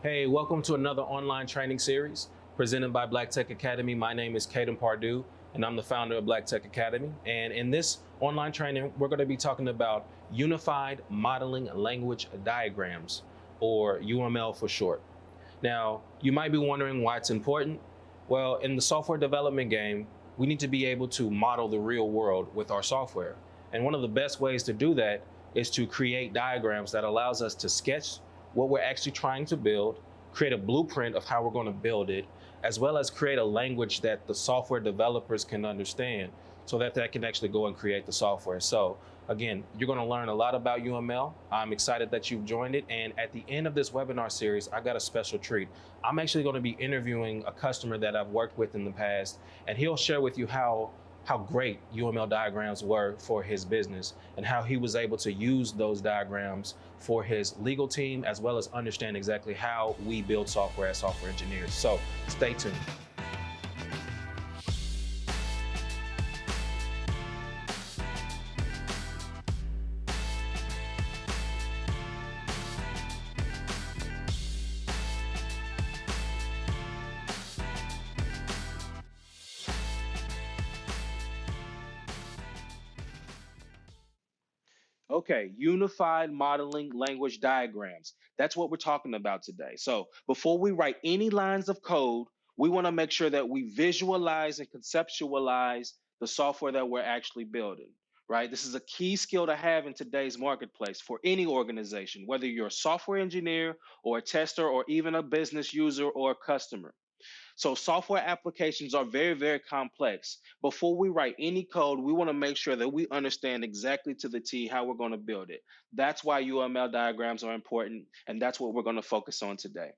Hey, welcome to another online training series presented by Black Tech Academy. My name is Caden Pardue, and I'm the founder of Black Tech Academy. And in this online training, we're going to be talking about Unified Modeling Language Diagrams, or UML for short. Now, you might be wondering why it's important. Well, in the software development game, we need to be able to model the real world with our software. And one of the best ways to do that is to create diagrams that allows us to sketch what we're actually trying to build, create a blueprint of how we're going to build it, as well as create a language that the software developers can understand so that they can actually go and create the software. So again, you're going to learn a lot about UML. I'm excited that you've joined it. And at the end of this webinar series, I got a special treat. I'm actually going to be interviewing a customer that I've worked with in the past, and he'll share with you how great UML diagrams were for his business and how he was able to use those diagrams for his legal team, as well as understand exactly how we build software as software engineers. So stay tuned. Okay, unified modeling language diagrams. That's what we're talking about today. So before we write any lines of code, we want to make sure that we visualize and conceptualize the software that we're actually building, right? This is a key skill to have in today's marketplace for any organization, whether you're a software engineer or a tester or even a business user or a customer. So software applications are very, very complex. Before we write any code, we want to make sure that we understand exactly to the T how we're going to build it. That's why UML diagrams are important, and that's what we're going to focus on today.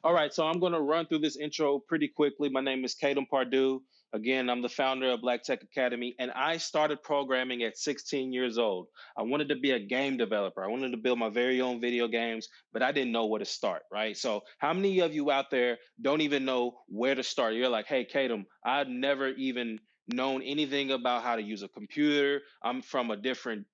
All right, so I'm going to run through this intro pretty quickly. My name is Caden Pardue. Again, I'm the founder of Black Tech Academy, and I started programming at 16 years old. I wanted to be a game developer. I wanted to build my very own video games, but I didn't know where to start, right? So, how many of you out there don't even know where to start? You're like, hey, Caden, I've never even known anything about how to use a computer. I'm from a different,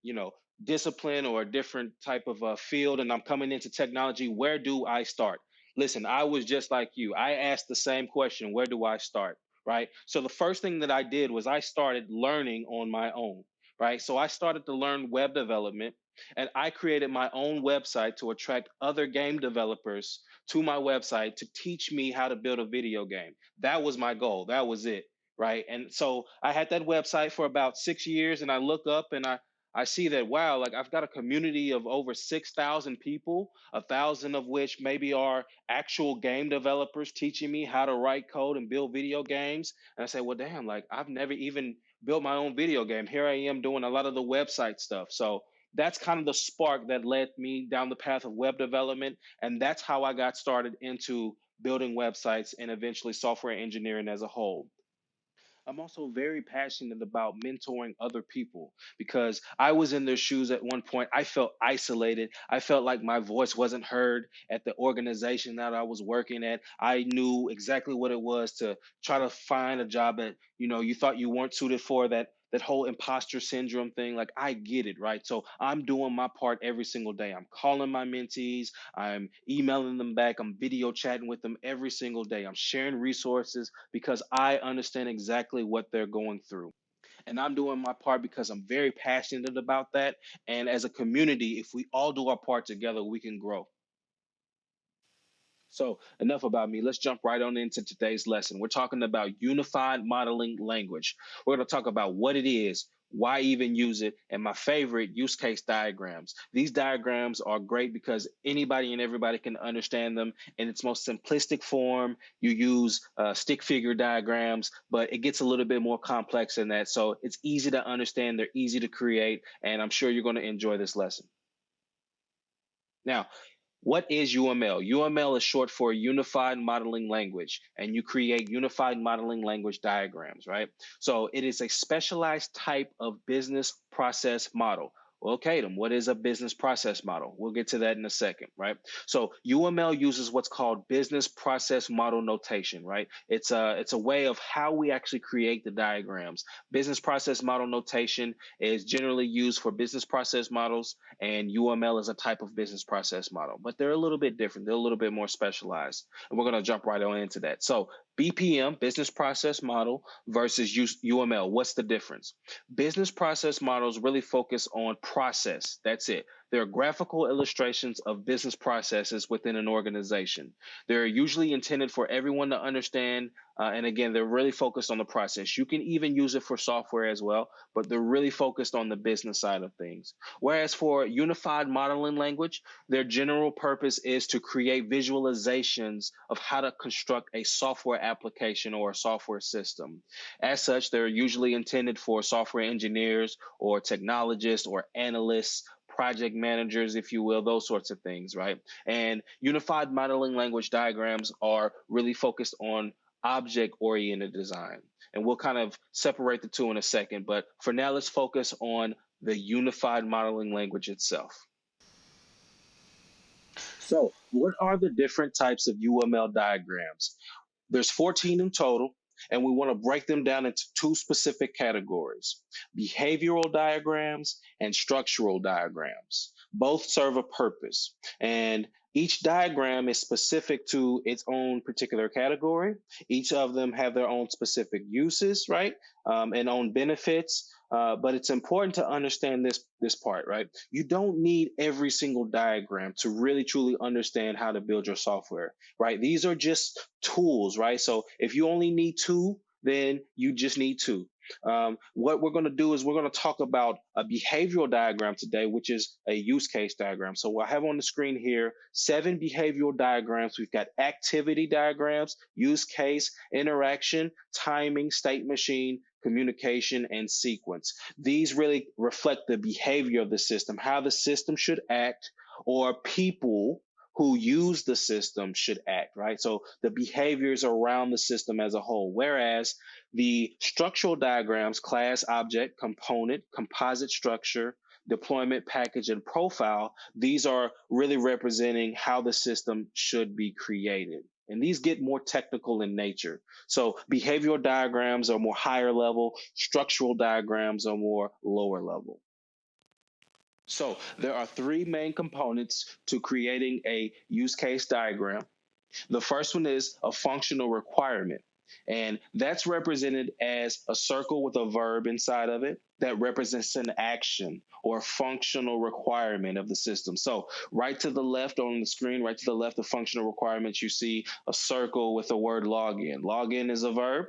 discipline or a different type of field, and I'm coming into technology. Where do I start? Listen, I was just like you. I asked the same question, where do I start? Right? So the first thing that I did was I started learning on my own, right? So I started to learn web development, and I created my own website to attract other game developers to my website to teach me how to build a video game. That was my goal. That was it, right? And so I had that website for about 6 years, and I look up and I see that, wow, like I've got a community of over 6,000 people, 1,000 of which maybe are actual game developers teaching me how to write code and build video games. And I say, well, damn, like I've never even built my own video game. Here I am doing a lot of the website stuff. So that's kind of the spark that led me down the path of web development. And that's how I got started into building websites and eventually software engineering as a whole. I'm also very passionate about mentoring other people because I was in their shoes at one point. I felt isolated. I felt like my voice wasn't heard at the organization that I was working at. I knew exactly what it was to try to find a job that, you thought you weren't suited for, that whole imposter syndrome thing. Like I get it, right? So I'm doing my part every single day. I'm calling my mentees, I'm emailing them back, I'm video chatting with them every single day. I'm sharing resources because I understand exactly what they're going through. And I'm doing my part because I'm very passionate about that. And as a community, if we all do our part together, we can grow. So, enough about me. Let's jump right on into today's lesson. We're talking about unified modeling language. We're going to talk about what it is, why even use it, and my favorite use case diagrams. These diagrams are great because anybody and everybody can understand them in its most simplistic form. You use stick figure diagrams, but it gets a little bit more complex than that. So, it's easy to understand, they're easy to create, and I'm sure you're going to enjoy this lesson. Now, what is UML? UML is short for Unified Modeling Language, and you create unified modeling language diagrams, right? So it is a specialized type of business process model. Okay, then what is a business process model? We'll get to that in a second, right? So UML uses what's called business process model notation, right? It's a way of how we actually create the diagrams. Business process model notation is generally used for business process models, and UML is a type of business process model, but they're a little bit different. They're a little bit more specialized, and we're going to jump right on into that. So BPM, business process model, versus UML. What's the difference? Business process models really focus on process. That's it. They're graphical illustrations of business processes within an organization. They're usually intended for everyone to understand. And again, they're really focused on the process. You can even use it for software as well, but they're really focused on the business side of things. Whereas for unified modeling language, their general purpose is to create visualizations of how to construct a software application or a software system. As such, they're usually intended for software engineers or technologists or analysts, project managers, if you will, those sorts of things, right? And unified modeling language diagrams are really focused on object oriented design. And we'll kind of separate the two in a second. But for now, let's focus on the unified modeling language itself. So, what are the different types of UML diagrams? There's 14 in total, and we want to break them down into two specific categories: behavioral diagrams and structural diagrams. Both serve a purpose, and each diagram is specific to its own particular category. Each of them have their own specific uses, right? And own benefits. But it's important to understand this part, right? You don't need every single diagram to really truly understand how to build your software, right? These are just tools, right? So if you only need two, then you just need two. What we're going to do is we're going to talk about a behavioral diagram today, which is a use case diagram. So I have on the screen here 7 behavioral diagrams. We've got activity diagrams, use case, interaction, timing, state machine, communication, and sequence. These really reflect the behavior of the system, how the system should act, or people who use the system should act, right? So the behaviors around the system as a whole. Whereas the structural diagrams, class, object, component, composite structure, deployment, package, and profile, these are really representing how the system should be created. And these get more technical in nature. So behavioral diagrams are more higher level, structural diagrams are more lower level. So there are 3 main components to creating a use case diagram. The first one is a functional requirement, and that's represented as a circle with a verb inside of it that represents an action or functional requirement of the system. So right to the left on the screen, right to the left of functional requirements, you see a circle with the word login. Login is a verb,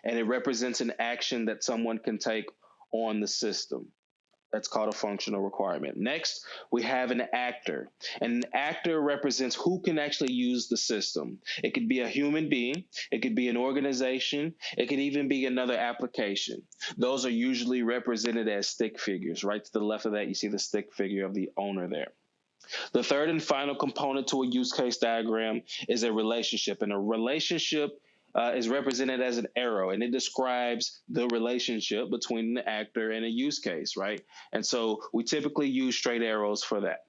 and it represents an action that someone can take on the system. That's called a functional requirement. Next, we have an actor. An actor represents who can actually use the system. It could be a human being, it could be an organization, it could even be another application. Those are usually represented as stick figures. Right to the left of that, you see the stick figure of the owner there. The third and final component to a use case diagram is a relationship. And a relationship is represented as an arrow, and it describes the relationship between the actor and a use case, right? And so we typically use straight arrows for that.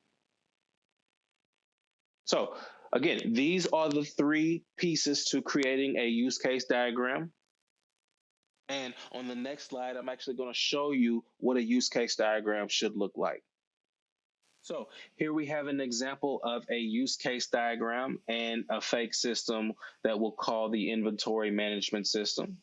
So again, these are the 3 pieces to creating a use case diagram. And on the next slide, I'm actually going to show you what a use case diagram should look like. So here we have an example of a use case diagram and a fake system that we'll call the inventory management system.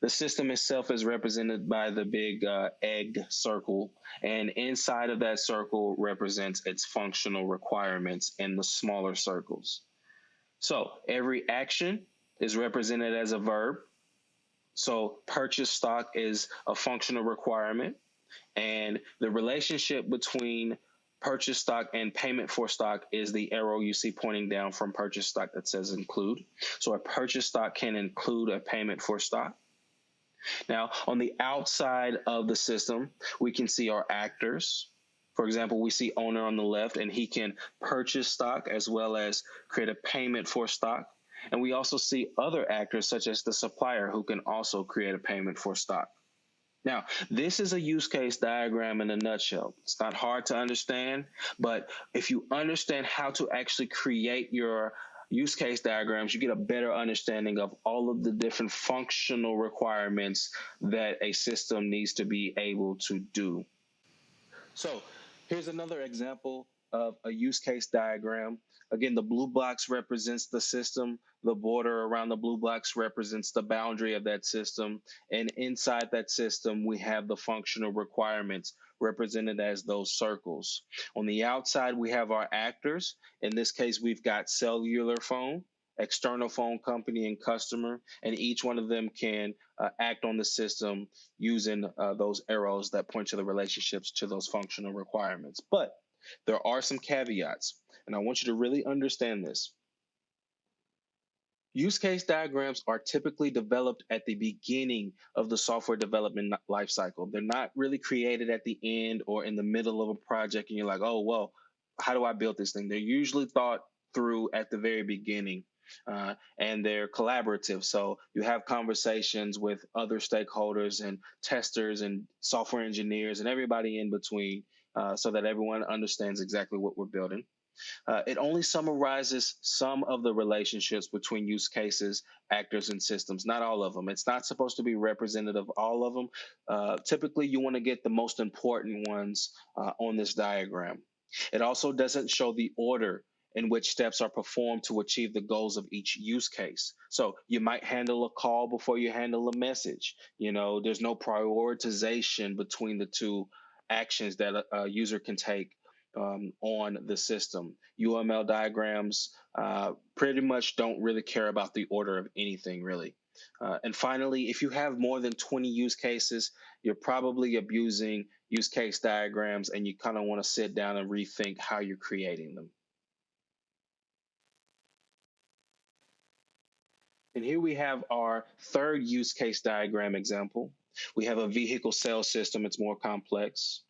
The system itself is represented by the big egg circle, and inside of that circle represents its functional requirements in the smaller circles. So every action is represented as a verb. So purchase stock is a functional requirement, and the relationship between purchase stock and payment for stock is the arrow you see pointing down from purchase stock that says include. So a purchase stock can include a payment for stock. Now, on the outside of the system, we can see our actors. For example, we see owner on the left, and he can purchase stock as well as create a payment for stock. And we also see other actors such as the supplier who can also create a payment for stock. Now, this is a use case diagram in a nutshell. It's not hard to understand, but if you understand how to actually create your use case diagrams, you get a better understanding of all of the different functional requirements that a system needs to be able to do. So here's another example of a use case diagram. Again, the blue box represents the system. The border around the blue box represents the boundary of that system. And inside that system, we have the functional requirements represented as those circles. On the outside, we have our actors. In this case, we've got cellular phone, external phone company, and customer. And each one of them can act on the system using those arrows that point to the relationships to those functional requirements. But there are some caveats, and I want you to really understand this. Use case diagrams are typically developed at the beginning of the software development lifecycle. They're not really created at the end or in the middle of a project, and you're like, oh, well, how do I build this thing? They're usually thought through at the very beginning. And they're collaborative. So you have conversations with other stakeholders and testers and software engineers and everybody in between so that everyone understands exactly what we're building. It only summarizes some of the relationships between use cases, actors, and systems, not all of them. It's not supposed to be representative of all of them. Typically, you want to get the most important ones on this diagram. It also doesn't show the order in which steps are performed to achieve the goals of each use case. So you might handle a call before you handle a message. There's no prioritization between the two actions that a user can take on the system. UML diagrams pretty much don't really care about the order of anything, really. And finally, if you have more than 20 use cases, you're probably abusing use case diagrams and you kind of want to sit down and rethink how you're creating them. And here we have our third use case diagram example. We have a vehicle sales system, it's more complex.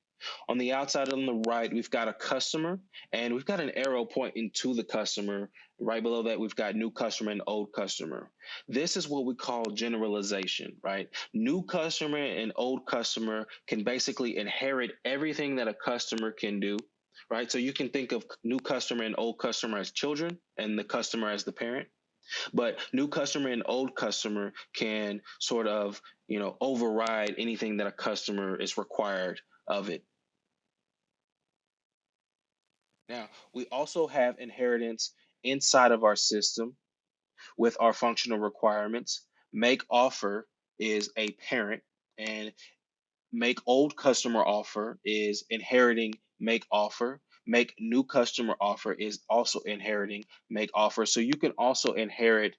On the outside on the right, we've got a customer and we've got an arrow pointing to the customer. Right below that, we've got new customer and old customer. This is what we call generalization, right? New customer and old customer can basically inherit everything that a customer can do, right? So you can think of new customer and old customer as children and the customer as the parent. But new customer and old customer can sort of, override anything that a customer is required of it. Now, we also have inheritance inside of our system with our functional requirements. Make offer is a parent, and make old customer offer is inheriting make offer. Make new customer offer is also inheriting make offer. So you can also inherit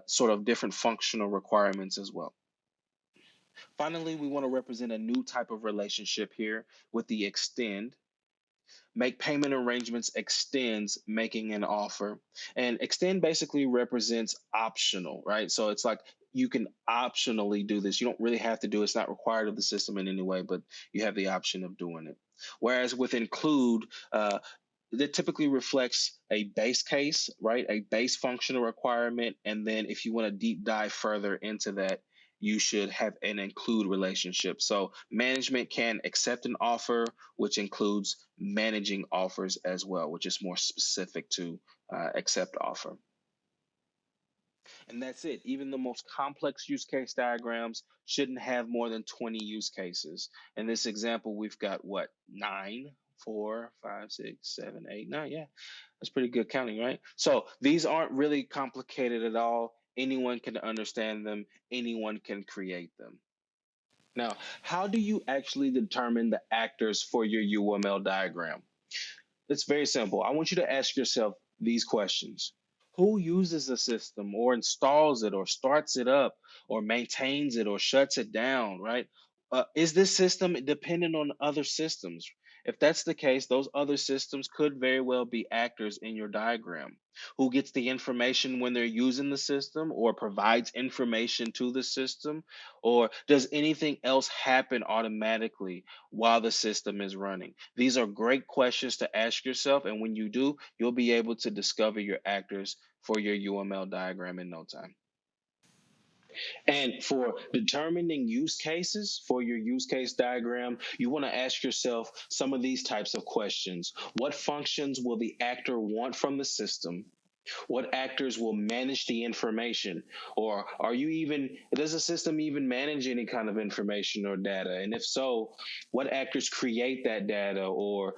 sort of different functional requirements as well. Finally, we want to represent a new type of relationship here with the extend. Make payment arrangements extends making an offer. And extend basically represents optional, right? So it's like you can optionally do this. You don't really have to do it. It's not required of the system in any way, but you have the option of doing it. Whereas with include, that typically reflects a base case, right? A base functional requirement. And then if you want to deep dive further into that, you should have an include relationship. So management can accept an offer, which includes managing offers as well, which is more specific to accept offer. And that's it. Even the most complex use case diagrams shouldn't have more than 20 use cases. In this example, we've got what? 9, 4, 5, 6, 7, 8, 9. Yeah, that's pretty good counting, right? So these aren't really complicated at all. Anyone can understand them, anyone can create them. Now, how do you actually determine the actors for your UML diagram? It's very simple. I want you to ask yourself these questions. Who uses the system or installs it or starts it up or maintains it or shuts it down, right? Is this system dependent on other systems? If that's the case, those other systems could very well be actors in your diagram. Who gets the information when they're using the system or provides information to the system? Or does anything else happen automatically while the system is running? These are great questions to ask yourself. And when you do, you'll be able to discover your actors for your UML diagram in no time. And for determining use cases for your use case diagram, you want to ask yourself some of these types of questions. What functions will the actor want from the system? What actors will manage the information? Or does the system even manage any kind of information or data? And if so, what actors create that data or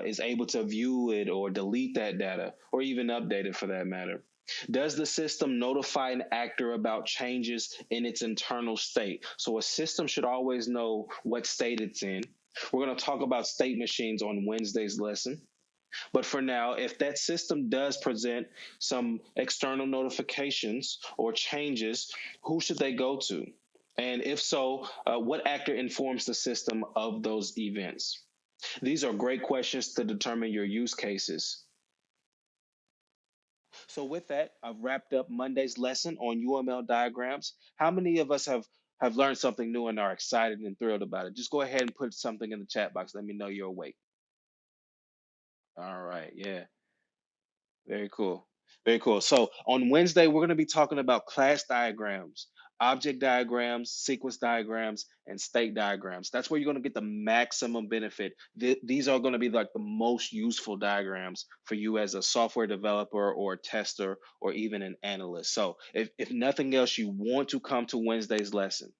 is able to view it or delete that data or even update it for that matter? Does the system notify an actor about changes in its internal state? So a system should always know what state it's in. We're going to talk about state machines on Wednesday's lesson. But for now, if that system does present some external notifications or changes, who should they go to? And if so, what actor informs the system of those events? These are great questions to determine your use cases. So with that, I've wrapped up Monday's lesson on UML diagrams. How many of us have learned something new and are excited and thrilled about it? Just go ahead and put something in the chat box. Let me know you're awake. All right, yeah. Very cool. Very cool. So on Wednesday, we're going to be talking about class diagrams, object diagrams, sequence diagrams, and state diagrams. That's where you're going to get the maximum benefit. These are going to be like the most useful diagrams for you as a software developer or tester or even an analyst. So if nothing else, you want to come to Wednesday's lesson.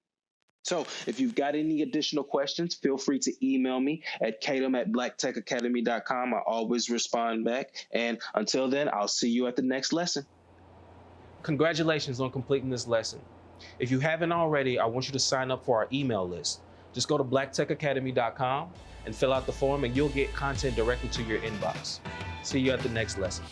So if you've got any additional questions, feel free to email me at katum@blacktechacademy.com. I always respond back. And until then, I'll see you at the next lesson. Congratulations on completing this lesson. If you haven't already, I want you to sign up for our email list. Just go to blacktechacademy.com and fill out the form, and you'll get content directly to your inbox. See you at the next lesson.